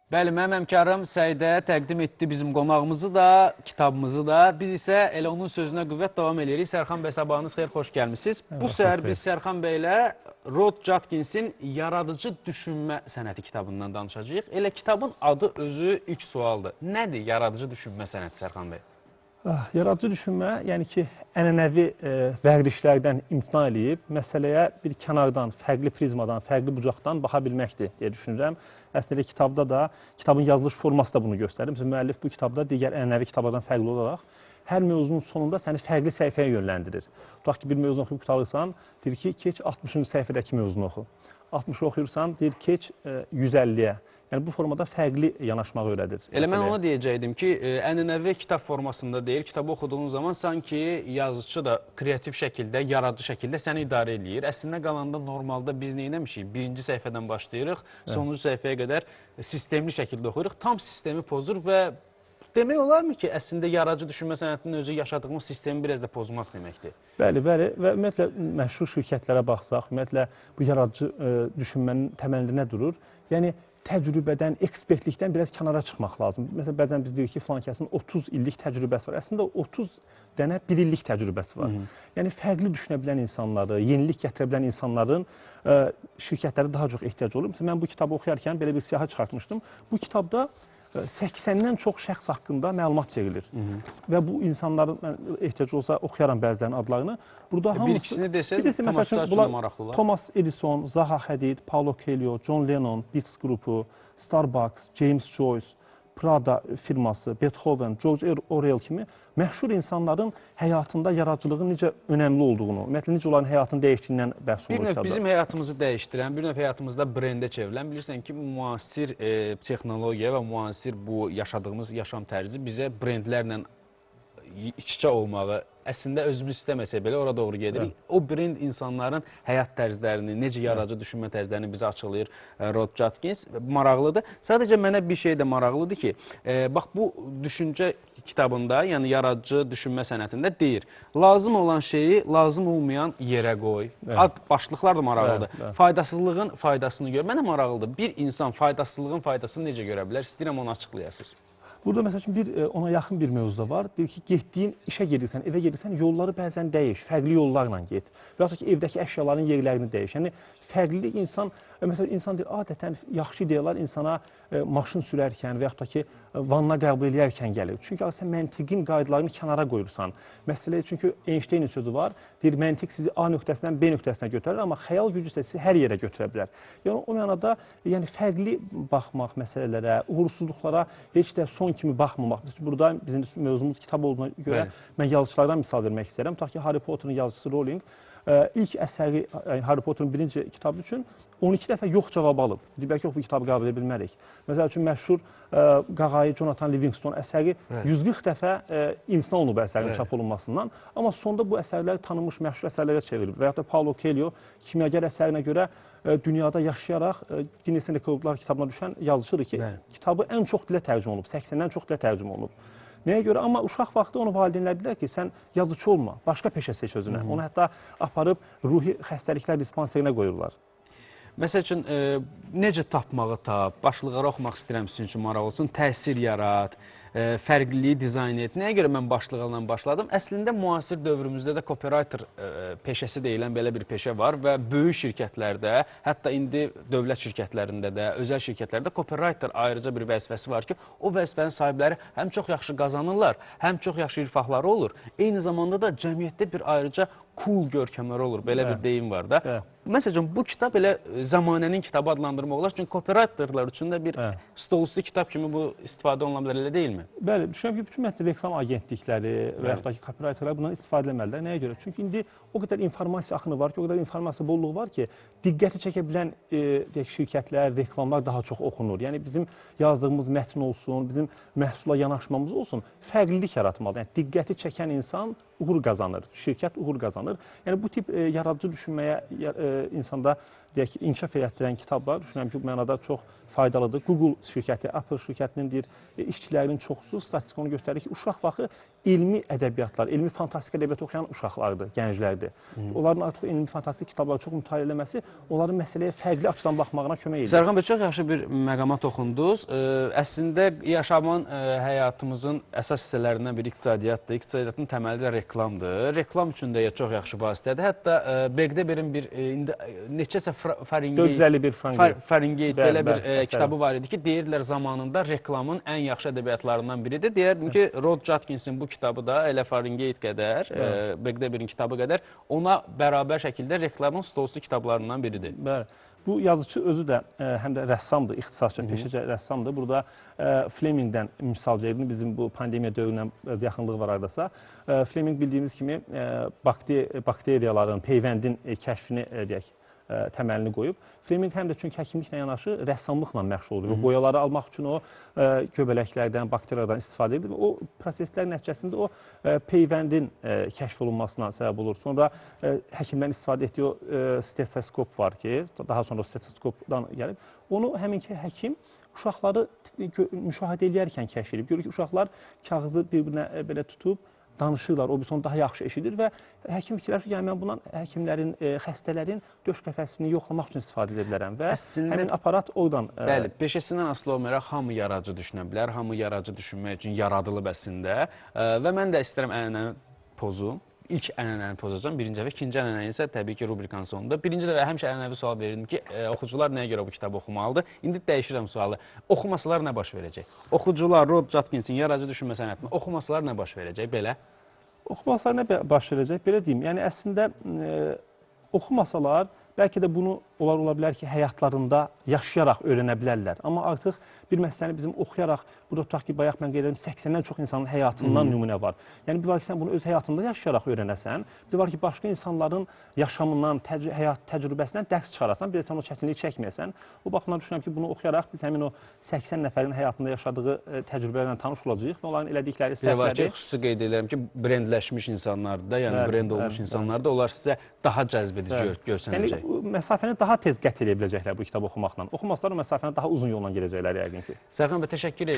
Bəli, mənim həmkarım Səidə təqdim etdi bizim qonağımızı da, kitabımızı da. Biz isə elə onun sözünə qüvvət davam edirik. Sərxan bəy, sabahınız xeyir, xoş gəlmişsiniz. Bu səhər biz Sərxan bəylə Rod Judkins'in Yaradıcı Düşünmə Sənəti kitabından danışacağıq. Elə kitabın adı özü ilk sualdır. Nədir yaradıcı düşünmə sənəti Sərxan bəy? Yaradıcı düşünmə, yəni ki, ənənəvi vərdişlərdən imtina edib, məsələyə bir kənardan, fərqli prizmadan, fərqli bucaqdan baxa bilməkdir deyə düşünürəm. Əslində kitabda da, kitabın yazılış forması da bunu göstərir. Məsələn, müəllif bu kitabda digər ənənəvi kitablardan fərqli olaraq hər mövzunun sonunda səni fərqli səhifəyə yönləndirir. Tutaq ki, bir mövzunu oxuyub qurtarırsan, deyir ki, keç 60-cı səhifədəki mövzunu oxu. 60-ı oxuyursan, deyir keç 150-yə. Yəni, bu formada fərqli yanaşmağı öyrədir. Elə mən ona deyəcəkdim ki, ənənəvi kitab formasında deyil, kitabı oxuduğun zaman sanki yazıcı da kreativ şəkildə, yaradıcı şəkildə səni idarə edir. Əslində qalanda normalda biz neynəmişik? Birinci səhifədən başlayırıq, sonuncu səhifəyə qədər sistemli şəkildə oxuyuruq. Tam sistemi pozur və demək olarmı ki, əslində yaradıcı düşünmə sənətinin özü yaşadığımız sistemi biraz da pozmaq deməkdir? Bəli, bəli və ümumiyyətlə məşhur şirkətlərə baxsaq, ümumiyyətlə bu yaradıcı düşünmənin təməlində nə durur? Yəni, təcrübədən, ekspertlikdən biraz kənara çıxmaq lazım. Məsələn, bəzən biz deyirik ki, filan kəsin 30 illik təcrübəsi var. Əslində 30 dənə 1 illik təcrübəsi var. Yəni, fərqli düşünə bilən insanları, yenilik gətirə bilən insanların şirkətlərə daha çox ehtiyacı olur. Məsələn, mən bu kitabı oxuyarkən belə bir siyahı çıxartmışdım. Bu kitabda 80-dən çox şəxs haqqında məlumat verilir. Və bu insanların, mən ehtiyac olsa oxuyaram bəzilərinin adlarını. Burada hamısı... Bir ikisini desəz, tamaşaçılar üçün maraqlılar. Thomas Edison, Zaha Hadid, Paulo Coelho, John Lennon, Beats qrupu, Starbucks, James Joyce, Prada firması, Beethoven, George Orwell kimi məşhur insanların həyatında yaradıcılığın necə önəmli olduğunu, ümumiyyətlə necə onların həyatını dəyişdiyindən bəhs olur. Bir növ bizim həyatımızı dəyişdirən, bir növ həyatımızda brendə çevrilən, bilirsən ki, müasir texnologiya və müasir bu yaşadığımız yaşam tərzi bizə brendlərlə iç-içə olmağı, əslində özümüz istəməsək belə ora doğru gedirik. O brend insanların həyat tərzlərini, necə yaradıcı düşünmə tərzlərini bizə açıqlayır Rod Judkins. Maraqlıdır. Sadəcə mənə bir şey də maraqlıdır ki, bax bu düşüncə kitabında, yəni yaradıcı düşünmə sənətində deyir, lazım olan şeyi lazım olmayan yerə qoy. Ad başlıqlar da maraqlıdır. Faydasızlığın faydasını gör. Mənə maraqlıdır. Bir insan faydasızlığın faydasını necə görə bilər? İstəyirəm onu açıqlayasınız. Burada məsəl üçün ona yaxın bir mövzu da var. Deyir ki, getdiyin işə gedirsən, evə gedirsən, yolları bəzən dəyiş, fərqli yollarla get. Və yaxud da ki, evdəki əşyaların yerlərini dəyiş. Yəni, fərqlilik insan, məsələn, insan deyir, adətən yaxşı ideyalar insana maşın sürərkən və yaxud da ki, vanna qəbul edərkən gəlir. Çünki sən məntiqin qaydalarını kənara qoyursan. Məsələ, çünki Einsteynin sözü var, deyir, məntiq sizi A nöqtəsindən B nöqtəsinə götürər, amma xəyal gücü isə sizi hər yerə götürə bilər. Yəni, o mənada fərqli baxmaq məsələlərə, uğursuzluqlara heç də son kimi baxmamaq. Burada bizim mövzumuz kitab olduğuna görə mən yazıçılardan misal vermək istəyirəm. Tutaq ki, Harry Potter'ın yazıcısı Rowling ilk əsəri Harry Potter'ın birinci kitabı üçün 12 dəfə yox cavabı alıb. Bəlkə yox, bu kitabı qəbul edə bilmərik. Məsəl üçün, məşhur qağayı Jonathan Livingston əsəri 140 dəfə imtina olunub əsərin çap olunmasından. Amma sonda bu əsərlər tanınmış məşhur əsərlərə çevrilib. Və yaxud da Paulo Coelho kimyager əsərinə görə dünyada yaşayaraq Guinness Rekordlar kitabına düşən yazıcıdır ki, kitabı ən çox dilə tərcümə olunub, 80-dən çox dilə tərcümə olunub. Nəyə görə? Amma uşaq vaxtı onu valideynlər dedilər ki, sən yazıcı olma, başqa peşə seç özünə. Onu hətta aparıb ruhi xəstəliklər dispanserinə qoyurlar. Məsəl üçün, necə tapmağı tap, başlıqları oxumaq istəyirəm sizin üçün maraq olsun, təsir yarat, fərqliliyi dizayn et. Nəyə görə mən başlıqlarla başladım? Əslində, müasir dövrümüzdə də copywriter peşəsi deyilən belə bir peşə var və böyük şirkətlərdə, hətta indi dövlət şirkətlərində də, özəl şirkətlərdə copywriter ayrıca bir vəzifəsi var ki, o vəzifənin sahibləri həm çox yaxşı qazanırlar, həm çox yaxşı irfaqları olur, eyni zamanda da cəmiyyətdə bir ayrıca cool görkəmləri olur, belə bir deyim var da. Məsələn, bu kitab elə zamanənin kitabı adlandırmaq olar, çünki copywriterlər üçün də bir stolüstü kitab kimi bu istifadə olunma bilər, elə deyilmi? Bəli, düşünürəm ki, bütün reklam agentlikləri və yaxud da ki, copywriterlər bundan istifadə etməlidirlər. Nəyə görə? Çünki indi o qədər informasiya axını var ki, o qədər informasiya bolluğu var ki, diqqəti çəkə bilən şirkətlər, reklamlar daha çox oxunur. Yəni, bizim yazdığımız mətn olsun, bizim məhsula yanaşmamız olsun, fərqlilik yaratmalıdır. Yəni, diqqəti çəkən insan uğur qazanır, şirkət uğur qazanır. Yəni, bu tip yaradıcı düşünməyə insanda inkişaf elətdirən kitablar, düşünürəm ki, bu mənada çox faydalıdır. Google şirkəti, Apple şirkətinin işçilərinin çoxusu statistik onu göstərir ki, uşaq vaxtı elmi ədəbiyyatlar, elmi fantastik ədəbiyyat oxuyan uşaqlardır, gənclərdir. Onların artıq elmi fantastik kitabları çox mütaliə eləməsi onların məsələyə fərqli açıdan baxmağına kömək edir. Sərxan bəy, çox yaxşı bir məqama toxundunuz. Əslində, yaşamın həyatımızın əsas hissələrindən biri iqtisadiyyatdır. İqtisadiyyatın təməli də reklamdır. Reklam üçün də çox yaxşı vasitədir. Hətta Begdeberin bir neçəsə Fahrenheit belə bir kitabı var idi ki, deyirlər zamanında reklamın ən yaxşı ədəbiyyatlarından biridir. Deyərdim ki, Rod Judkinsin bu kitabı da elə Fahrenheit qədər, Begdeberin kitabı qədər ona bərabər şəkildə reklamın stolsu kitablarından biridir. Bəli. Bu yazıcı özü də həm də rəssamdır, ixtisasca, peşəcə rəssamdır. Burada Flemingdən misal verildi. Bizim bu pandemiya dövründən yaxınlığı var aradasa. Fleming bildiyimiz kimi bakteriyaların, peyvəndin kəşfini deyək, təməlini qoyub. Fleming həm də çünki həkimliklə yanaşı rəssamlıqla məşğul olur. Boyaları almaq üçün o göbələklərdən, bakteriyalardan istifadə edir. O proseslər nəticəsində o peyvəndin kəşf olunmasına səbəb olur. Sonra həkimlərin istifadə etdiyi o stetoskop var ki, daha sonra stetoskopdan gəlib. Onu həminki həkim uşaqları müşahidə edərkən kəşf edib. Görür ki, uşaqlar kağızı bir-birinə belə tutub, danışırlar, o bir son daha yaxşı eşidir və həkim fikirləşir ki, yəni mən bundan həkimlərin, xəstələrin döş qəfəsini yoxlamaq üçün istifadə edə bilərəm və həmin aparat oradan... Bəli, peşəsindən asılı olmayaraq hamı yaradıcı düşünə bilər, hamı yaradıcı düşünmək üçün yaradılıb əslində və mən də istərəm ənənəni pozum. İlk ənənəni pozacağım, birinci və ikinci ənənəni isə təbii ki, rubrikanın sonunda. Birinci də həmişə ənənəvi sual verirdim ki, oxucular nəyə görə bu kitabı oxumalıdır? İndi dəyişirəm sualı. Oxumasalar nə baş verəcək? Oxucular Rod Judkinsin yaradıcı düşünmə sənətini oxumasalar nə baş verəcək? Belə? Oxumasalar nə baş verəcək? Belə deyim, yəni əslində oxumasalar bəlkə də bunu ola bilər ki, həyatlarında yaşayaraq öyrənə bilərlər. Amma artıq bir məsələni bizim oxuyaraq, burada tutaq ki, bayaq mən qeyd edirəm, 80-dən çox insanın həyatından nümunə var. Yəni, bir var ki, sən bunu öz həyatında yaşayaraq öyrənəsən, bir var ki, başqa insanların yaşamından, həyat təcrübəsindən dərs çıxarasan, bir də sən o çətinliyi çəkməyəsən. O baxımdan düşünürəm ki, bunu oxuyaraq biz həmin o 80 nəfərin həyatında yaşadığı təcrübələrlə tanış olacağıq və onların elədikləri səhvləri... Var ki, xüsusi qeyd edirəm ki, brendləşmiş insanlardır da, yəni brend olmuş insanlardır, onlar sizə daha cəzb edici görsənəcək. Yəni, məsafəni daha tez qət edə biləcəklər bu kitabı oxumaqla. Oxumaslar o məsafəni daha uzun yolla gedəcəklər yəqin ki. Sərxan bəy, təşəkkür edirəm.